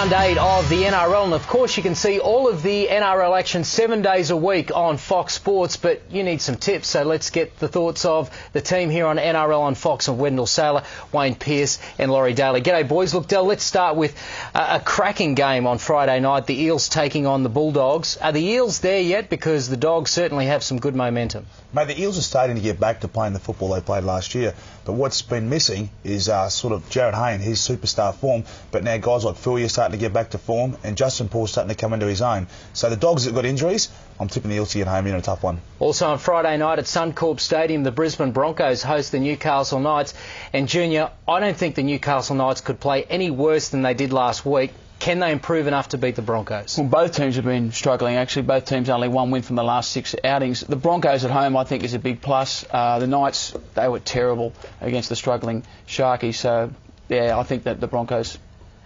round 8 of the NRL, and of course you can see all of the NRL action 7 days a week on Fox Sports, but you need some tips, so let's get the thoughts of the team here on NRL on Fox of Wendell Saylor, Wayne Pearce and Laurie Daly. G'day boys. Look, Del, let's start with a cracking game on Friday night, the Eels taking on the Bulldogs. Are the Eels there yet? Because the Dogs certainly have some good momentum. Mate, the Eels are starting to get back to playing the football they played last year, but what's been missing is sort of Jared Hayne, his superstar form, but now guys like Phil are starting to get back to form, and Justin Paul's starting to come into his own. So the Dogs have got injuries. I'm tipping the Eels to get home in a tough one. Also on Friday night at Suncorp Stadium, the Brisbane Broncos host the Newcastle Knights. And Junior, I don't think the Newcastle Knights could play any worse than they did last week. Can they improve enough to beat the Broncos? Well, both teams have been struggling, actually. Both teams only one win from the last 6 outings. The Broncos at home, I think, is a big plus. The Knights, they were terrible against the struggling Sharkies. So, yeah, I think that the Broncos...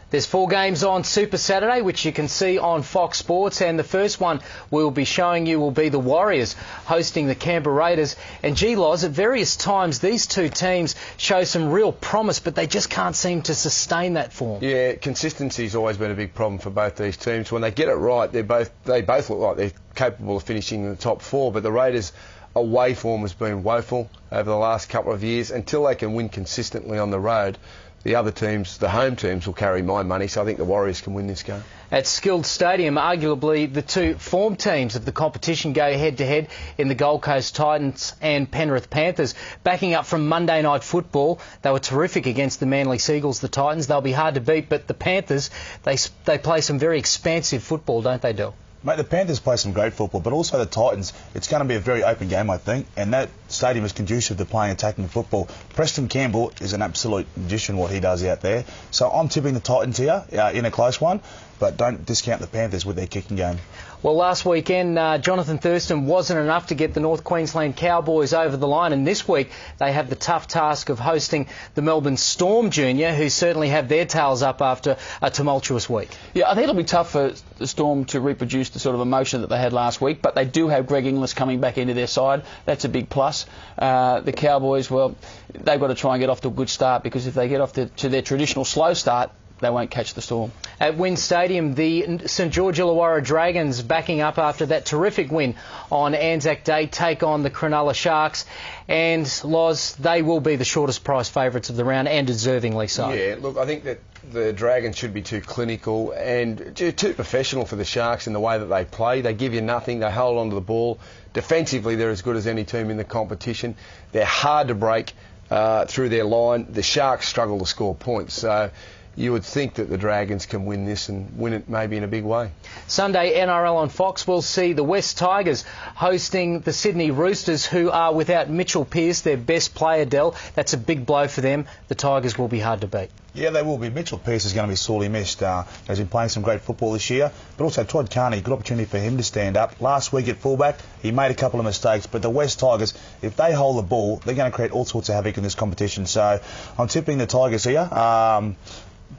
There's 4 games on Super Saturday, which you can see on Fox Sports, and the first one we'll be showing you will be the Warriors hosting the Canberra Raiders. And gee, Loz, at various times these two teams show some real promise, but they just can't seem to sustain that form. Yeah, consistency's always been a big problem for both these teams. When they get it right, they both look like they're capable of finishing in the top 4, but the Raiders' away form has been woeful over the last couple of years. Until they can win consistently on the road, the other teams, the home teams, will carry my money, so I think the Warriors can win this game. At Skilled Stadium, arguably the two form teams of the competition go head-to-head in the Gold Coast Titans and Penrith Panthers. Backing up from Monday Night Football, they were terrific against the Manly Seagulls, the Titans. They'll be hard to beat, but the Panthers, they play some very expansive football, don't they, Del? Mate, the Panthers play some great football, but also the Titans. It's going to be a very open game, I think, and that stadium is conducive to playing attacking football. Preston Campbell is an absolute magician, what he does out there. So I'm tipping the Titans here in a close one, but don't discount the Panthers with their kicking game. Well, last weekend, Jonathan Thurston wasn't enough to get the North Queensland Cowboys over the line, and this week they have the tough task of hosting the Melbourne Storm, Junior, who certainly have their tails up after a tumultuous week. Yeah, I think it'll be tough for the Storm to reproduce the sort of emotion that they had last week, but they do have Greg Inglis coming back into their side. That's a big plus. The Cowboys, well, they've got to try and get off to a good start, because if they get off to their traditional slow start, they won't catch the Storm. At WIN Stadium, the St George Illawarra Dragons, backing up after that terrific win on Anzac Day, take on the Cronulla Sharks. And, Loz, they will be the shortest price favourites of the round, and deservingly so. Yeah, look, I think that the Dragons should be too clinical and too professional for the Sharks in the way that they play. They give you nothing. They hold on to the ball. Defensively, they're as good as any team in the competition. They're hard to break through their line. The Sharks struggle to score points. So you would think that the Dragons can win this and win it maybe in a big way. Sunday NRL on Fox, we'll see the West Tigers hosting the Sydney Roosters, who are without Mitchell Pearce, their best player, Del. That's a big blow for them. The Tigers will be hard to beat. Yeah, they will be. Mitchell Pearce is going to be sorely missed. He's been playing some great football this year, but also Todd Carney, good opportunity for him to stand up. Last week at fullback, he made a couple of mistakes, but the West Tigers, if they hold the ball, they're going to create all sorts of havoc in this competition. So I'm tipping the Tigers here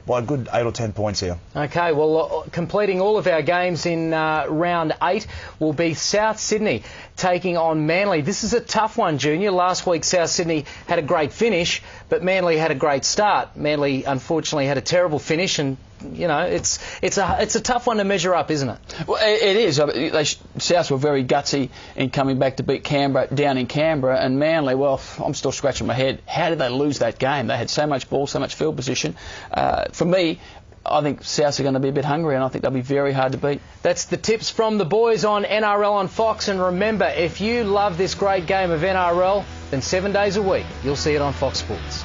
by a good 8 or 10 points here. OK, well, completing all of our games in round 8 will be South Sydney taking on Manly. This is a tough one, Junior. Last week, South Sydney had a great finish, but Manly had a great start. Manly, unfortunately, had a terrible finish, and you know, it's a tough one to measure up, isn't it? Well, it is. South were very gutsy in coming back to beat Canberra down in Canberra, and Manly, well, I'm still scratching my head. How did they lose that game? They had so much ball, so much field position. For me, I think South are going to be a bit hungry, and I think they'll be very hard to beat. That's the tips from the boys on NRL on Fox. And remember, if you love this great game of NRL, then 7 days a week, you'll see it on Fox Sports.